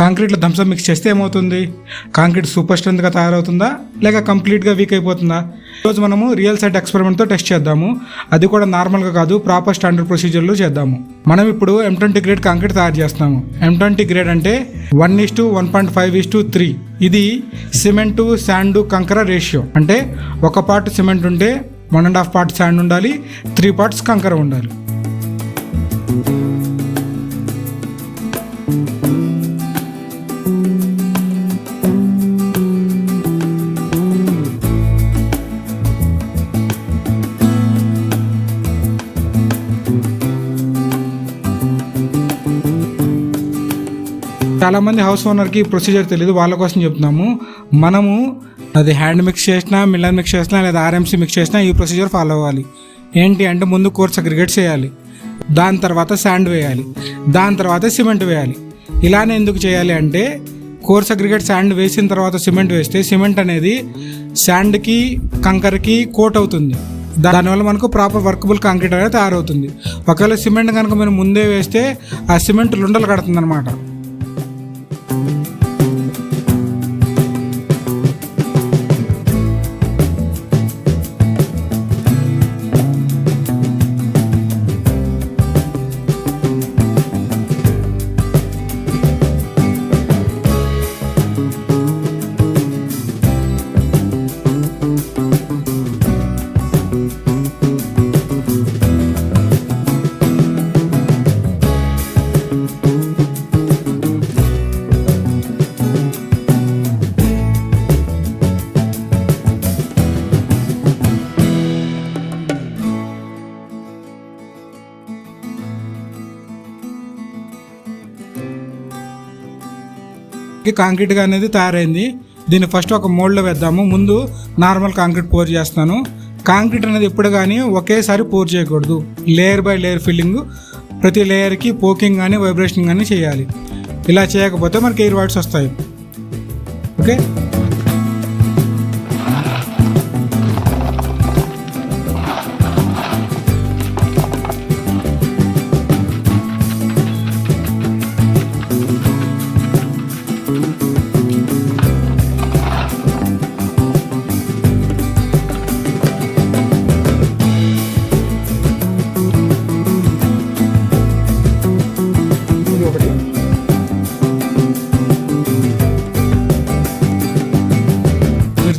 కాంక్రీట్లో Thums Up mix చేస్తే ఏమవుతుంది? Concrete super స్ట్రెంత్గా తయారవుతుందా లేక కంప్లీట్గా వీక్ అయిపోతుందా? ఈరోజు మనము రియల్ సైట్ ఎక్స్పెరిమెంట్తో టెస్ట్ చేద్దాము. అది కూడా నార్మల్గా కాదు, ప్రాపర్ స్టాండర్డ్ ప్రొసీజర్లో చేద్దాము. మనం ఇప్పుడు M20 గ్రేడ్ కాంక్రీట్ తయారు చేస్తున్నాము. M20 గ్రేడ్ అంటే 1:1.5:3. ఇది సిమెంటు శాండు కంకర రేషియో. అంటే 1 పార్ట్ సిమెంట్ ఉంటే 1.5 పార్ట్ శాండ్ ఉండాలి, 3 పార్ట్స్ కంకర ఉండాలి. చాలామంది హౌస్ ఓనర్కి ప్రొసీజర్ తెలియదు, వాళ్ళ కోసం చెప్తున్నాము. మనము అది హ్యాండ్ మిక్స్ చేసినా, మిల్లర్ మిక్స్ చేసినా లేదా RMC మిక్స్ చేసినా ఈ ప్రొసీజర్ ఫాలో అవ్వాలి. ఏంటి అంటే ముందు కోర్స్ అగ్రిగేట్ చేయాలి, దాని తర్వాత శాండ్ వేయాలి, దాని తర్వాత సిమెంట్ వేయాలి. ఇలానే ఎందుకు చేయాలి అంటే కోర్స్ అగ్రిగేట్ శాండ్ వేసిన తర్వాత సిమెంట్ వేస్తే సిమెంట్ అనేది శాండ్కి కంకరకి కోట్ అవుతుంది. దానివల్ల మనకు ప్రాపర్ వర్కబుల్ కాంక్రీట్ అనేది తయారవుతుంది. ఒకవేళ సిమెంట్ కనుక మనం ముందే వేస్తే ఆ సిమెంట్ లుండలు కడుతుంది అనమాట. కాంక్రీట్గా అనేది తయారైంది. దీన్ని ఫస్ట్ ఒక మోల్డ్లో వేద్దాము. ముందు నార్మల్ కాంక్రీట్ పోర్ చేస్తాను. కాంక్రీట్ అనేది ఎప్పుడు కానీ ఒకేసారి పోర్ చేయకూడదు. లేయర్ బై లేయర్ ఫిల్లింగ్, ప్రతి లేయర్కి పోకింగ్ కానీ వైబ్రేషన్ కానీ చేయాలి. ఇలా చేయకపోతే మనకి ఎయిర్ వాయిడ్స్ వస్తాయి. ఓకే,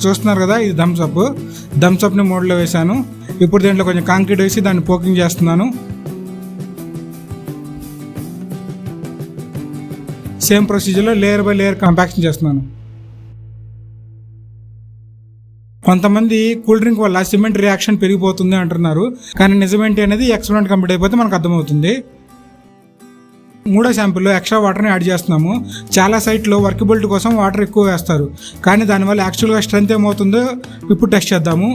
చూస్తున్నారు కదా, ఇది థమ్స్అప్ని మోడ్లో వేశాను. ఇప్పుడు దీంట్లో కొంచెం కాంక్రీట్ వేసి దాన్ని పోకింగ్ చేస్తున్నాను. సేమ్ ప్రొసీజర్లో లేయర్ బై లేయర్ కాంపాక్షన్ చేస్తున్నాను. కొంతమంది కూల్ డ్రింక్ వల్ల సిమెంట్ రియాక్షన్ పెరిగిపోతుంది అంటున్నారు, కానీ నిజమేంటి అనేది ఎక్స్పెరిమెంట్ కంప్లీట్ అయిపోతే మనకు అర్థమవుతుంది. మూడో శాంపుల్లో ఎక్స్ట్రా వాటర్ని యాడ్ చేస్తున్నాము. చాలా సైట్లో వర్కబిలిటీ కోసం వాటర్ ఎక్కువ వేస్తారు, కానీ దానివల్ల యాక్చువల్గా స్ట్రెంత్ ఏమవుతుందో ఇప్పుడు టెస్ట్ చేద్దాము.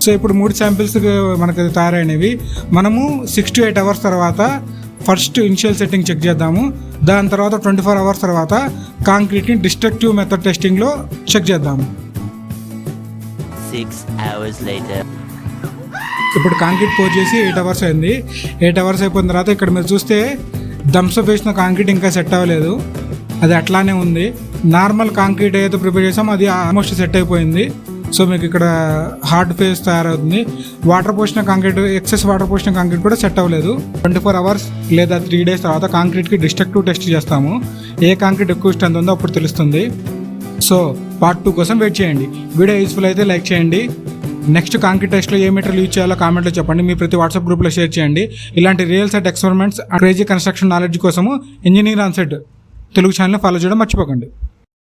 సో ఇప్పుడు 3 శాంపిల్స్ మనకు తయారైనవి. మనము 6 to 8 అవర్స్ తర్వాత ఫస్ట్ ఇనిషియల్ సెట్టింగ్ చెక్ చేద్దాము. దాని తర్వాత 24 అవర్స్ తర్వాత కాంక్రీట్ని డిస్ట్రక్టివ్ మెథడ్ టెస్టింగ్లో చెక్ చేద్దాము. 6 hours later. ఇప్పుడు కాంక్రీట్ పోర్ చేసి 8 అవర్స్ అయింది. 8 అవర్స్ అయిపోయిన తర్వాత ఇక్కడ మీరు చూస్తే థమ్స్అప్ వేసిన కాంక్రీట్ ఇంకా సెట్ అవ్వలేదు, అది అట్లానే ఉంది. నార్మల్ కాంక్రీట్ ఏదైతే ప్రిపేర్ చేసామో అది ఆల్మోస్ట్ సెట్ అయిపోయింది. సో మీకు ఇక్కడ హార్డ్ ఫేస్ తయారవుతుంది. వాటర్ పోసిన కాంక్రీట్, ఎక్సెస్ వాటర్ పోసిన కాంక్రీట్ కూడా సెట్ అవ్వలేదు. 24 అవర్స్ లేదా 3 days తర్వాత కాంక్రీట్కి డిస్ట్రక్టివ్ టెస్ట్ చేస్తాము. ఏ కాంక్రీట్ ఎక్కువ స్ట్రెంత్ ఉందో అప్పుడు తెలుస్తుంది. సో పార్ట్ 2 కోసం వెయిట్ చేయండి. వీడియో యూస్ఫుల్ అయితే లైక్ చేయండి. నెక్స్ట్ కాంక్రీట్ టెస్ట్లో ఏ మెటీరియల్ యూజ్ చేయాలో కామెంట్లో చెప్పండి. మీ ప్రతి వాట్సాప్ గ్రూప్లో షేర్ చేయండి. ఇలాంటి real site experiments, crazy construction knowledge కోసము ఇంజనీర్ ఆన్ సైట్ తెలుగు ఛానల్ని ఫాలో చేయడం మర్చిపోకండి.